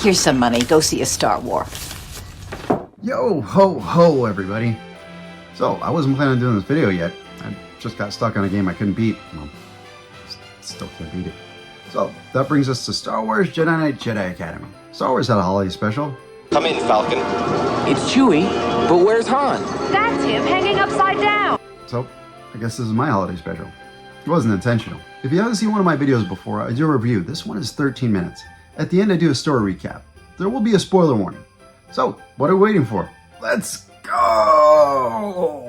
Here's some money. Go see a Star War. Yo ho ho everybody. So I wasn't planning on doing this video yet. I just got stuck on a game I couldn't beat. Well, still can't beat it. So that brings us to Star Wars Jedi Knight Jedi Academy. Star Wars had a holiday special. Come in, Falcon. It's Chewie, but where's Han? That's him hanging upside down. So I guess this is my holiday special. It wasn't intentional. If you haven't seen one of my videos before, I do a review. This one is 13 minutes. At the end, I do a story recap. There will be a spoiler warning. So, what are we waiting for? Let's go!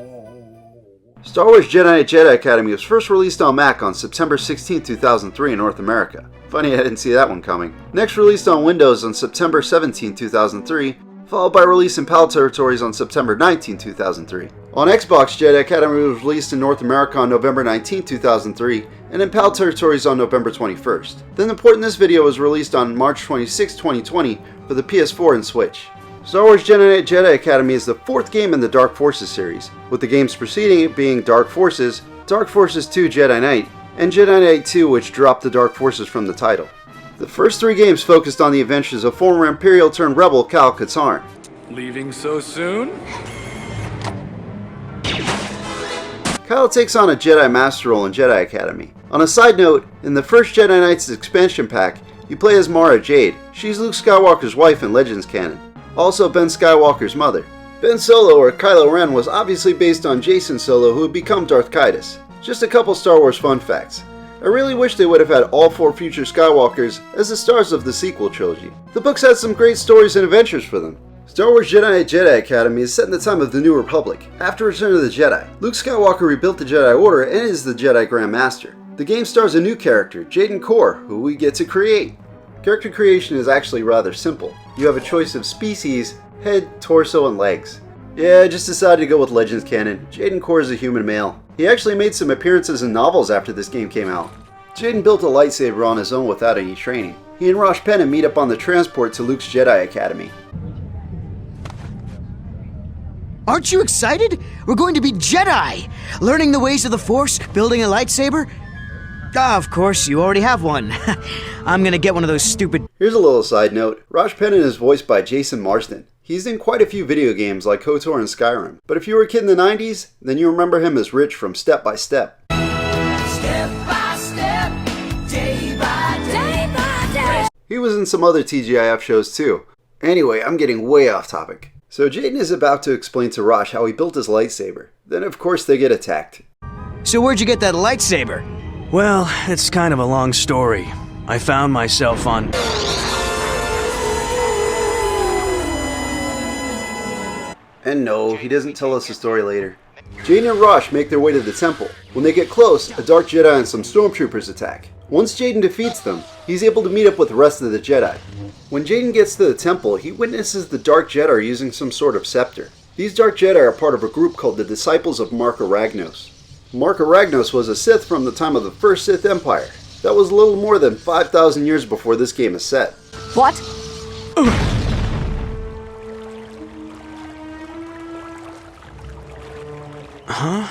Star Wars Jedi Knight Jedi Academy was first released on Mac on September 16, 2003 in North America. Funny I didn't see that one coming. Next released on Windows on September 17, 2003, followed by release in PAL territories on September 19, 2003. On Xbox, Jedi Academy was released in North America on November 19, 2003, and in PAL territories on November 21st. Then the port in this video was released on March 26, 2020 for the PS4 and Switch. Star Wars Jedi Knight Jedi Academy is the fourth game in the Dark Forces series, with the games preceding it being Dark Forces 2 Jedi Knight, and Jedi Knight 2, which dropped the Dark Forces from the title. The first three games focused on the adventures of former Imperial turned rebel Cal Katarn. Leaving so soon? Kyle takes on a Jedi Master role in Jedi Academy. On a side note, in the first Jedi Knights expansion pack, you play as Mara Jade. She's Luke Skywalker's wife in Legends canon. Also Ben Skywalker's mother. Ben Solo, or Kylo Ren, was obviously based on Jacen Solo, who would become Darth Caedus. Just a couple Star Wars fun facts. I really wish they would have had all four future Skywalkers as the stars of the sequel trilogy. The books had some great stories and adventures for them. Star Wars Jedi Knight Jedi Academy is set in the time of the New Republic. After Return of the Jedi, Luke Skywalker rebuilt the Jedi Order and is the Jedi Grand Master. The game stars a new character, Jaden Korr, who we get to create. Character creation is actually rather simple. You have a choice of species, head, torso, and legs. Yeah, I just decided to go with Legends canon. Jaden Korr is a human male. He actually made some appearances in novels after this game came out. Jaden built a lightsaber on his own without any training. He and Rosh Penna meet up on the transport to Luke's Jedi Academy. Aren't you excited? We're going to be Jedi! Learning the ways of the Force, building a lightsaber? Of course, you already have one. I'm gonna get one of those stupid... Here's a little side note. Rosh Penna is voiced by Jason Marsden. He's in quite a few video games like KOTOR and Skyrim. But if you were a kid in the 90s, then you remember him as Rich from Step by Step. Step by step, day by day. He was in some other TGIF shows too. Anyway, I'm getting way off topic. So Jaden is about to explain to Rosh how he built his lightsaber. Then of course they get attacked. So where'd you get that lightsaber? Well, it's kind of a long story. I found myself on... And no, he doesn't tell us the story later. Jaden and Rosh make their way to the temple. When they get close, a dark Jedi and some stormtroopers attack. Once Jaden defeats them, he's able to meet up with the rest of the Jedi. When Jaden gets to the temple, he witnesses the Dark Jedi using some sort of scepter. These Dark Jedi are part of a group called the Disciples of Mark Aragnos. Mark Aragnos was a Sith from the time of the First Sith Empire. That was a little more than 5,000 years before this game is set. What? Huh?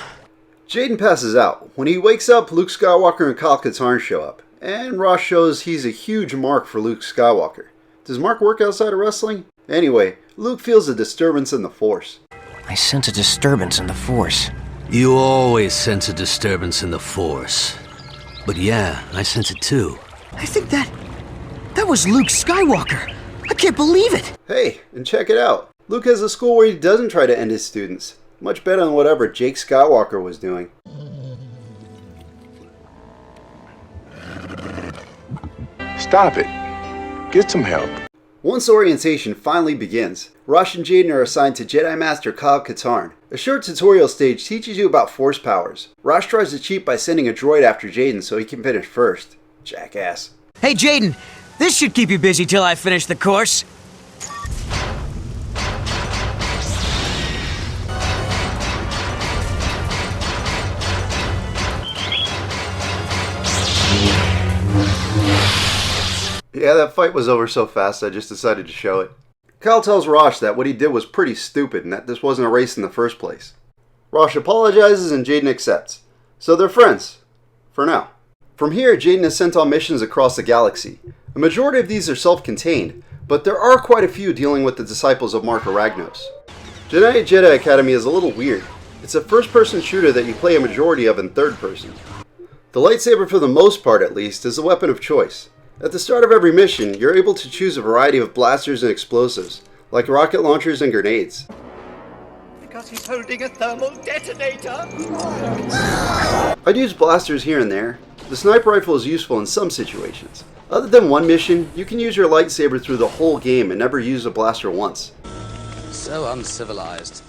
Jaden passes out. When he wakes up, Luke Skywalker and Cal Katarn show up. And Rosh shows he's a huge mark for Luke Skywalker. Does Mark work outside of wrestling? Anyway, Luke feels a disturbance in the Force. I sense a disturbance in the Force. You always sense a disturbance in the Force. But yeah, I sense it too. I think that was Luke Skywalker. I can't believe it. Hey, and check it out. Luke has a school where he doesn't try to end his students. Much better than whatever Jake Skywalker was doing. Stop it. Get some help. Once orientation finally begins, Rosh and Jaden are assigned to Jedi Master Cal Katarn. A short tutorial stage teaches you about Force powers. Rosh tries to cheat by sending a droid after Jaden so he can finish first. Jackass. Hey, Jaden, this should keep you busy till I finish the course. Yeah, that fight was over so fast I just decided to show it. Kyle tells Rosh that what he did was pretty stupid and that this wasn't a race in the first place. Rosh apologizes and Jaden accepts. So they're friends. For now. From here, Jaden is sent on missions across the galaxy. A majority of these are self-contained, but there are quite a few dealing with the disciples of Mark Aragnos. Jedi Academy is a little weird. It's a first-person shooter that you play a majority of in third person. The lightsaber, for the most part at least, is the weapon of choice. At the start of every mission, you're able to choose a variety of blasters and explosives, like rocket launchers and grenades. Because he's holding a thermal detonator! I'd use blasters here and there. The sniper rifle is useful in some situations. Other than one mission, you can use your lightsaber through the whole game and never use a blaster once. So uncivilized.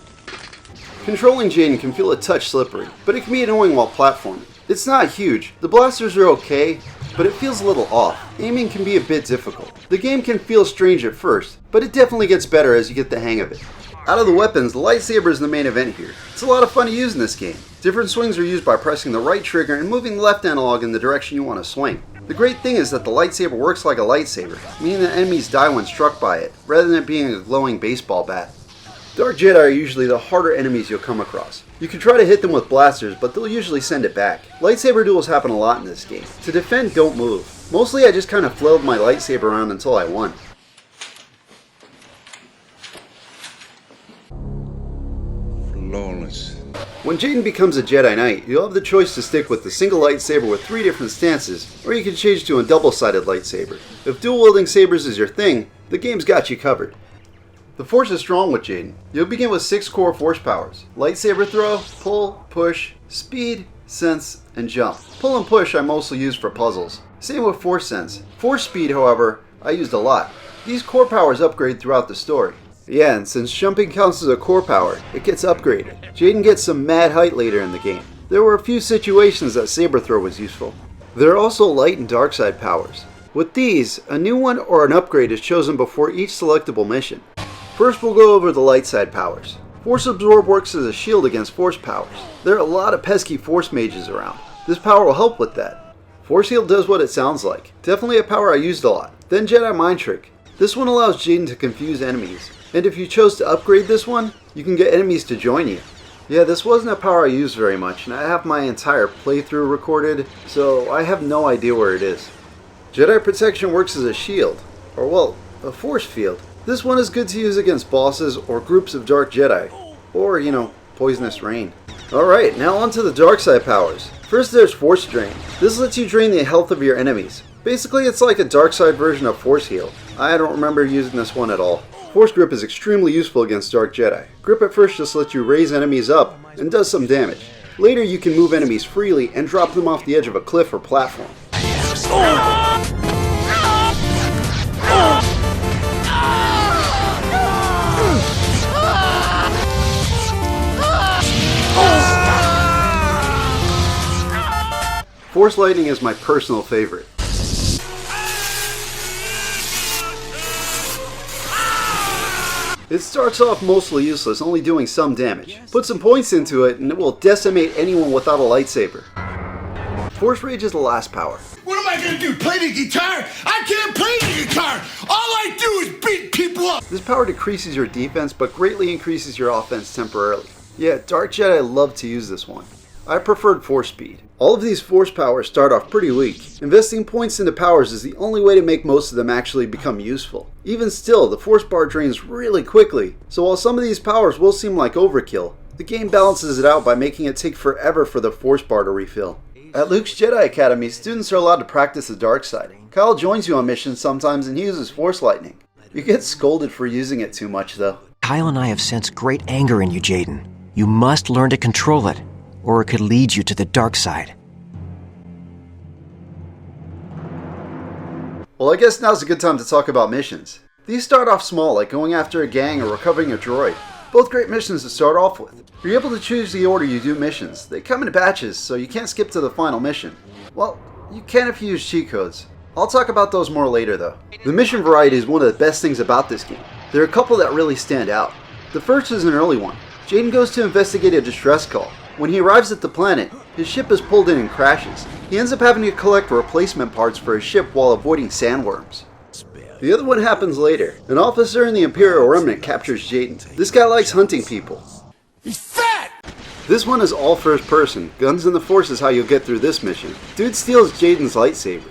Controlling Jaden can feel a touch slippery, but it can be annoying while platforming. It's not huge, the blasters are okay, but it feels a little off. Aiming can be a bit difficult. The game can feel strange at first, but it definitely gets better as you get the hang of it. Out of the weapons, the lightsaber is the main event here. It's a lot of fun to use in this game. Different swings are used by pressing the right trigger and moving the left analog in the direction you want to swing. The great thing is that the lightsaber works like a lightsaber, meaning that enemies die when struck by it, rather than it being a glowing baseball bat. Dark Jedi are usually the harder enemies you'll come across. You can try to hit them with blasters, but they'll usually send it back. Lightsaber duels happen a lot in this game. To defend, don't move. Mostly I just kind of flailed my lightsaber around until I won. Flawless. When Jaden becomes a Jedi Knight, you'll have the choice to stick with the single lightsaber with 3 different stances, or you can change to a double-sided lightsaber. If dual-wielding sabers is your thing, the game's got you covered. The Force is strong with Jaden. You'll begin with 6 core Force powers: lightsaber throw, pull, push, speed, sense, and jump. Pull and push I mostly use for puzzles. Same with Force sense. Force speed, however, I used a lot. These core powers upgrade throughout the story. Yeah, and since jumping counts as a core power, it gets upgraded. Jaden gets some mad height later in the game. There were a few situations that saber throw was useful. There are also light and dark side powers. With these, a new one or an upgrade is chosen before each selectable mission. First we'll go over the light side powers. Force Absorb works as a shield against Force powers. There are a lot of pesky Force mages around. This power will help with that. Force Heal does what it sounds like. Definitely a power I used a lot. Then Jedi Mind Trick. This one allows Jaden to confuse enemies. And if you chose to upgrade this one, you can get enemies to join you. Yeah, this wasn't a power I used very much, and I have my entire playthrough recorded, so I have no idea where it is. Jedi Protection works as a shield, or well, a force field. This one is good to use against bosses or groups of Dark Jedi, or, poisonous rain. Alright, now on to the dark side powers. First there's Force Drain. This lets you drain the health of your enemies. Basically it's like a dark side version of Force Heal. I don't remember using this one at all. Force Grip is extremely useful against Dark Jedi. Grip at first just lets you raise enemies up and does some damage. Later you can move enemies freely and drop them off the edge of a cliff or platform. Force Lightning is my personal favorite. It starts off mostly useless, only doing some damage. Put some points into it and it will decimate anyone without a lightsaber. Force Rage is the last power. What am I gonna do, play the guitar? I can't play the guitar! All I do is beat people up! This power decreases your defense but greatly increases your offense temporarily. Yeah, Dark Jedi love to use this one. I preferred Force Speed. All of these Force powers start off pretty weak. Investing points into powers is the only way to make most of them actually become useful. Even still, the Force bar drains really quickly, so while some of these powers will seem like overkill, the game balances it out by making it take forever for the Force bar to refill. At Luke's Jedi Academy, students are allowed to practice the dark side. Kyle joins you on missions sometimes and he uses Force Lightning. You get scolded for using it too much though. Kyle and I have sensed great anger in you, Jaden. You must learn to control it, or it could lead you to the dark side. Well, I guess now's a good time to talk about missions. These start off small, like going after a gang or recovering a droid. Both great missions to start off with. You're able to choose the order you do missions. They come in batches, so you can't skip to the final mission. Well, you can if you use cheat codes. I'll talk about those more later though. The mission variety is one of the best things about this game. There are a couple that really stand out. The first is an early one. Jaden goes to investigate a distress call. When he arrives at the planet, his ship is pulled in and crashes. He ends up having to collect replacement parts for his ship while avoiding sandworms. The other one happens later. An officer in the Imperial Remnant captures Jaden. This guy likes hunting people. He's fat! This one is all first person. Guns in the Force is how you'll get through this mission. Dude steals Jaden's lightsaber.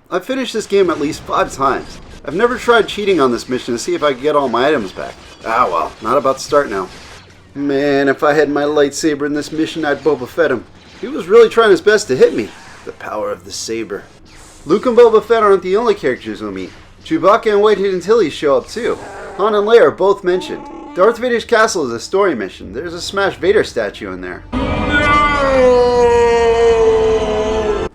I've finished this game at least 5 times. I've never tried cheating on this mission to see if I could get all my items back. Ah well, not about to start now. Man, if I had my lightsaber in this mission, I'd Boba Fett him. He was really trying his best to hit me. The power of the saber. Luke and Boba Fett aren't the only characters we'll meet. Chewbacca and White Antilles show up too. Han and Leia are both mentioned. Darth Vader's castle is a story mission. There's a smashed Vader statue in there.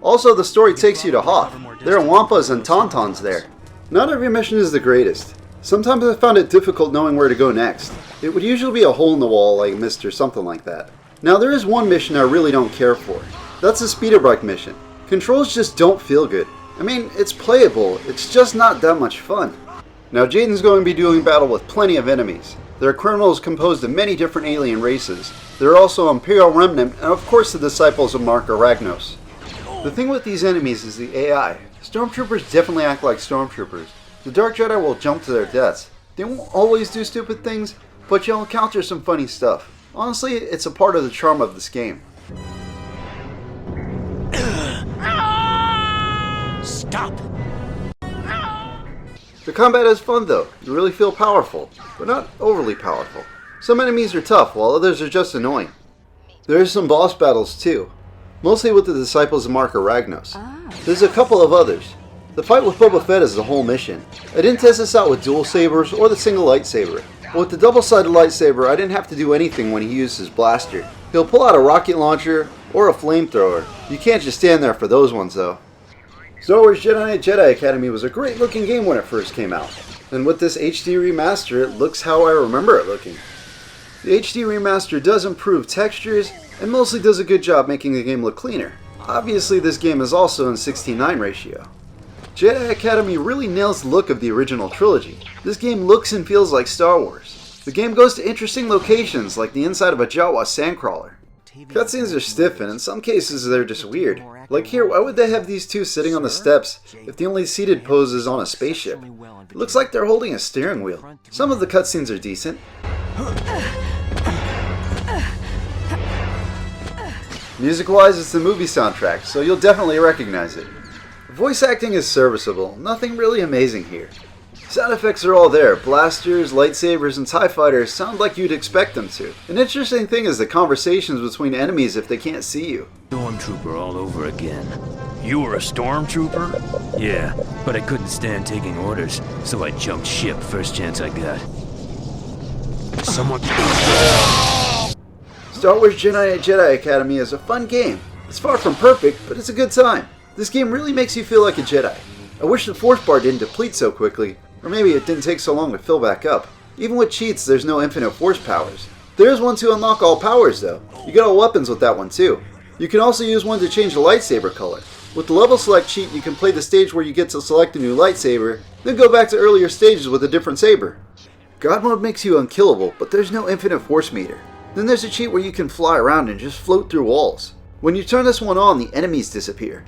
Also, the story takes you to Hoth. There are Wampas and Tauntauns there. Not every mission is the greatest. Sometimes I found it difficult knowing where to go next. It would usually be a hole in the wall like Mist or something like that. Now there is one mission I really don't care for. That's the speeder bike mission. Controls just don't feel good. I mean, it's playable, it's just not that much fun. Now Jaden's going to be doing battle with plenty of enemies. There are criminals composed of many different alien races. There are also Imperial Remnant and of course the disciples of Mark Aragnos. The thing with these enemies is the AI. Stormtroopers definitely act like Stormtroopers. The Dark Jedi will jump to their deaths. They won't always do stupid things, but you'll encounter some funny stuff. Honestly, it's a part of the charm of this game. Stop! The combat is fun though. You really feel powerful, but not overly powerful. Some enemies are tough, while others are just annoying. There are some boss battles too, mostly with the disciples of Mark Aragnos. There's a couple of others. The fight with Boba Fett is the whole mission. I didn't test this out with dual sabers or the single lightsaber. But with the double-sided lightsaber, I didn't have to do anything when he used his blaster. He'll pull out a rocket launcher or a flamethrower. You can't just stand there for those ones though. Star Wars Jedi Academy was a great looking game when it first came out. And with this HD remaster, it looks how I remember it looking. The HD remaster does improve textures and mostly does a good job making the game look cleaner. Obviously this game is also in 16:9 ratio. Jedi Academy really nails the look of the original trilogy. This game looks and feels like Star Wars. The game goes to interesting locations like the inside of a Jawa sandcrawler. Cutscenes are stiff and in some cases they're just weird. Like here, why would they have these two sitting on the steps if the only seated pose is on a spaceship? It looks like they're holding a steering wheel. Some of the cutscenes are decent. Music-wise, it's the movie soundtrack, so you'll definitely recognize it. Voice acting is serviceable, nothing really amazing here. Sound effects are all there. Blasters, lightsabers, and TIE fighters sound like you'd expect them to. An interesting thing is the conversations between enemies if they can't see you. Stormtrooper all over again. You were a stormtrooper? Yeah, but I couldn't stand taking orders, so I jumped ship first chance I got. Someone... Star Wars Jedi Academy is a fun game. It's far from perfect, but it's a good time. This game really makes you feel like a Jedi. I wish the Force bar didn't deplete so quickly, or maybe it didn't take so long to fill back up. Even with cheats, there's no infinite Force powers. There is one to unlock all powers though. You get all weapons with that one too. You can also use one to change the lightsaber color. With the level select cheat, you can play the stage where you get to select a new lightsaber, then go back to earlier stages with a different saber. God mode makes you unkillable, but there's no infinite Force meter. Then there's a cheat where you can fly around and just float through walls. When you turn this one on, the enemies disappear.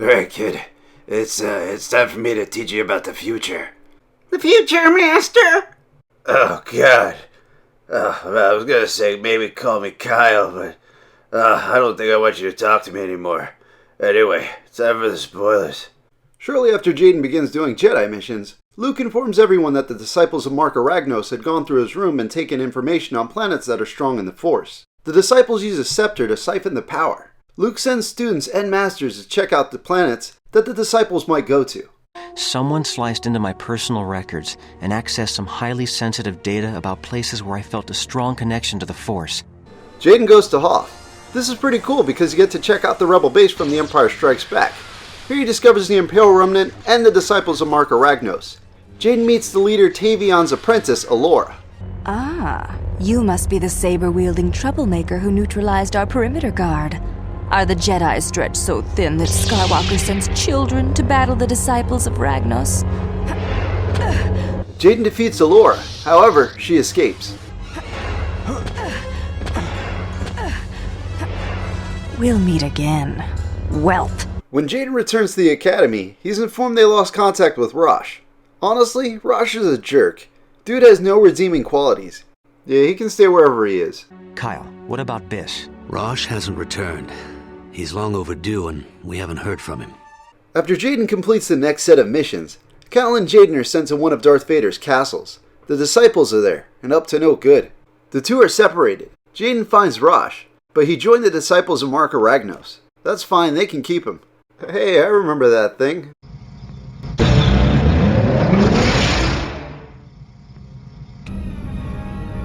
Alright kid, it's time for me to teach you about the future. The future, Master! Oh god. I was gonna say maybe call me Kyle, but I don't think I want you to talk to me anymore. Anyway, time for the spoilers. Shortly after Jaden begins doing Jedi missions, Luke informs everyone that the disciples of Mark Aragnos had gone through his room and taken information on planets that are strong in the Force. The disciples use a scepter to siphon the power. Luke sends students and masters to check out the planets that the disciples might go to. Someone sliced into my personal records and accessed some highly sensitive data about places where I felt a strong connection to the Force. Jaden goes to Hoth. This is pretty cool because you get to check out the rebel base from The Empire Strikes Back. Here he discovers the Imperial Remnant and the disciples of Mark Aragnos. Jaden meets the leader Tavion's apprentice, Alora. Ah, you must be the saber-wielding troublemaker who neutralized our perimeter guard. Are the Jedi stretched so thin that Skywalker sends children to battle the disciples of Ragnos? Jaden defeats Alora, however, she escapes. We'll meet again. Whelp. When Jaden returns to the Academy, he's informed they lost contact with Rosh. Honestly, Rosh is a jerk. Dude has no redeeming qualities. Yeah, he can stay wherever he is. Kyle, what about Bish? Rosh hasn't returned. He's long overdue and we haven't heard from him. After Jaden completes the next set of missions, Cal and Jaden are sent to one of Darth Vader's castles. The disciples are there, and up to no good. The two are separated. Jaden finds Rosh, but he joined the disciples of Mark Aragnos. That's fine, they can keep him. Hey, I remember that thing.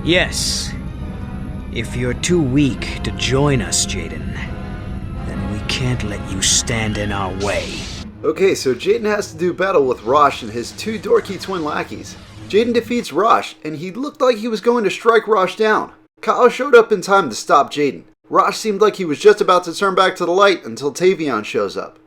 Yes. If you're too weak to join us, Jaden, then we can't let you stand in our way. Okay, so Jaden has to do battle with Rosh and his two dorky twin lackeys. Jaden defeats Rosh, and he looked like he was going to strike Rosh down. Kyle showed up in time to stop Jaden. Rosh seemed like he was just about to turn back to the light until Tavion shows up.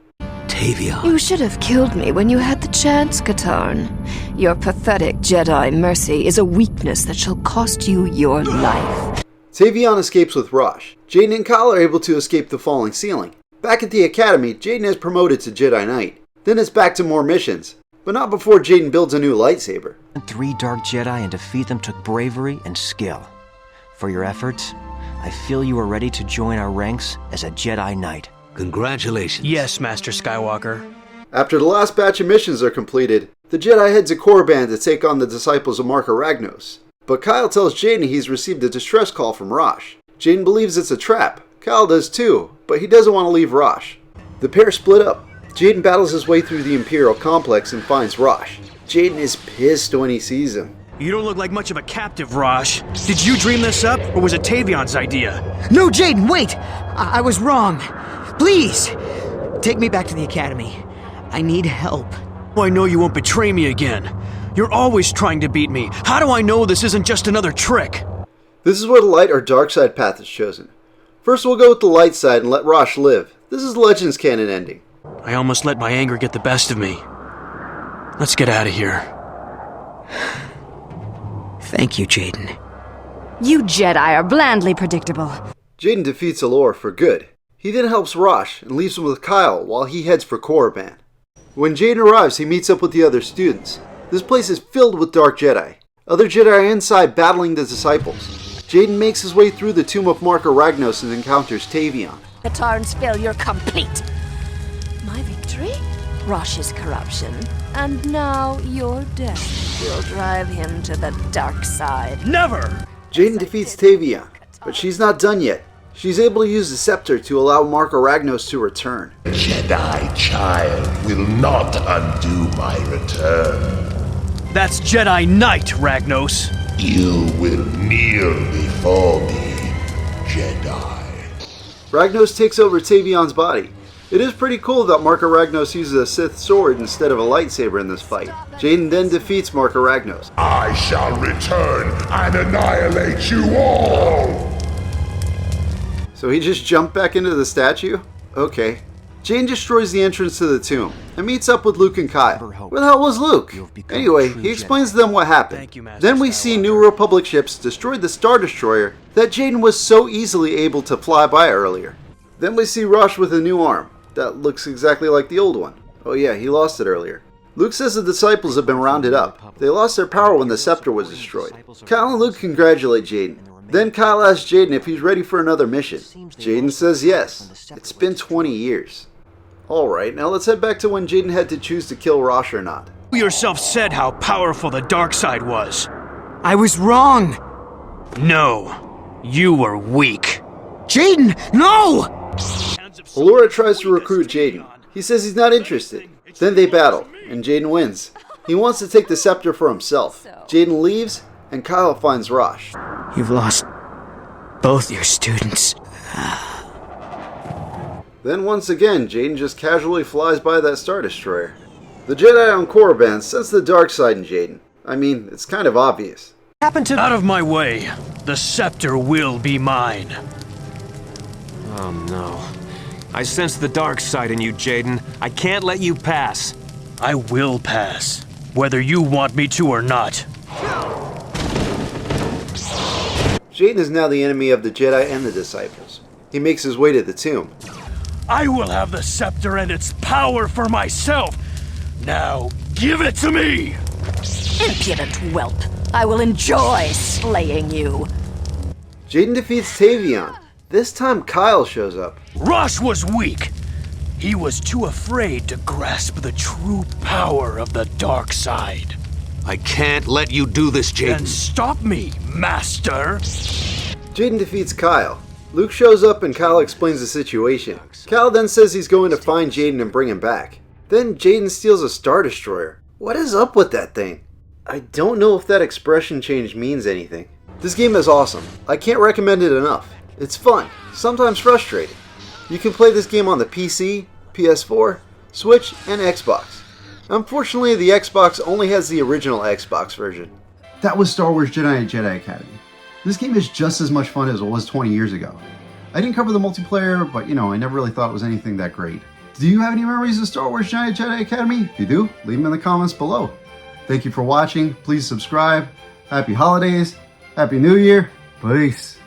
Tavion? You should have killed me when you had the chance, Katarn. Your pathetic Jedi mercy is a weakness that shall cost you your life. Tavion escapes with Rosh. Jaden and Kyle are able to escape the falling ceiling. Back at the Academy, Jaden is promoted to Jedi Knight. Then it's back to more missions, but not before Jaden builds a new lightsaber. 3 Dark Jedi and defeat them took bravery and skill. For your efforts, I feel you are ready to join our ranks as a Jedi Knight. Congratulations. Yes, Master Skywalker. After the last batch of missions are completed, the Jedi head to Korriban to take on the disciples of Mark Aragnos. But Kyle tells Jaden he's received a distress call from Rosh. Jaden believes it's a trap. Kyle does too, but he doesn't want to leave Rosh. The pair split up. Jaden battles his way through the Imperial complex and finds Rosh. Jaden is pissed when he sees him. You don't look like much of a captive, Rosh. Did you dream this up, or was it Tavion's idea? No, Jaden, wait! I was wrong. Please, take me back to the Academy. I need help. Oh, I know you won't betray me again. You're always trying to beat me. How do I know this isn't just another trick? This is where the light or dark side path is chosen. First we'll go with the light side and let Rosh live. This is Legends canon ending. I almost let my anger get the best of me. Let's get out of here. Thank you, Jaden. You Jedi are blandly predictable. Jaden defeats Alora for good. He then helps Rosh and leaves him with Kyle while he heads for Korriban. When Jaden arrives, he meets up with the other students. This place is filled with Dark Jedi. Other Jedi are inside battling the disciples. Jaden makes his way through the tomb of Mark Aragnos and encounters Tavion. Katarn's failure complete. My victory? Rosh's corruption. And now your death will drive him to the dark side. Never! Jaden defeats Tavion, but she's not done yet. She's able to use the scepter to allow Mark Aragnos to return. Jedi child will not undo my return. That's Jedi Knight, Ragnos. You will kneel before me, Jedi. Ragnos takes over Tavion's body. It is pretty cool that Mark Aragnos uses a Sith sword instead of a lightsaber in this fight. Jaden then defeats Mark Aragnos. I shall return and annihilate you all! So he just jumped back into the statue? Okay. Jaden destroys the entrance to the tomb and meets up with Luke and Kyle. Where the hell was Luke? Anyway, he explains to them what happened. Then we see New Republic ships destroy the Star Destroyer that Jaden was so easily able to fly by earlier. Then we see Rosh with a new arm that looks exactly like the old one. Oh yeah, he lost it earlier. Luke says the disciples have been rounded up. They lost their power when the scepter was destroyed. Kyle and Luke congratulate Jaden. Then Kyle asks Jaden if he's ready for another mission. Jaden says yes. It's been 20 years. Alright, now let's head back to when Jaden had to choose to kill Rosh or not. You yourself said how powerful the dark side was. I was wrong! No, you were weak. Jaden, no! Alora tries to recruit Jaden. He says he's not interested. Then they battle, and Jaden wins. He wants to take the scepter for himself. Jaden leaves, and Kyle finds Rosh. You've lost both your students. Then once again, Jaden just casually flies by that Star Destroyer. The Jedi on Korriban sense the dark side in Jaden. I mean, it's kind of obvious. Out of my way. The scepter will be mine. Oh no. I sense the dark side in you, Jaden. I can't let you pass. I will pass, whether you want me to or not. Jaden is now the enemy of the Jedi and the disciples. He makes his way to the tomb. I will have the scepter and its power for myself. Now, give it to me! Impudent whelp. I will enjoy slaying you. Jaden defeats Tavion. This time Kyle shows up. Rosh was weak. He was too afraid to grasp the true power of the dark side. I can't let you do this, Jaden. Then stop me, Master! Jaden defeats Kyle. Luke shows up and Kyle explains the situation. Kyle then says he's going to find Jaden and bring him back. Then Jaden steals a Star Destroyer. What is up with that thing? I don't know if that expression change means anything. This game is awesome. I can't recommend it enough. It's fun, sometimes frustrating. You can play this game on the PC, PS4, Switch, and Xbox. Unfortunately, the Xbox only has the original Xbox version. That was Star Wars Jedi and Jedi Academy. This game is just as much fun as it was 20 years ago. I didn't cover the multiplayer, but I never really thought it was anything that great. Do you have any memories of Star Wars Jedi and Jedi Academy? If you do, leave them in the comments below. Thank you for watching. Please subscribe. Happy holidays. Happy New Year. Peace.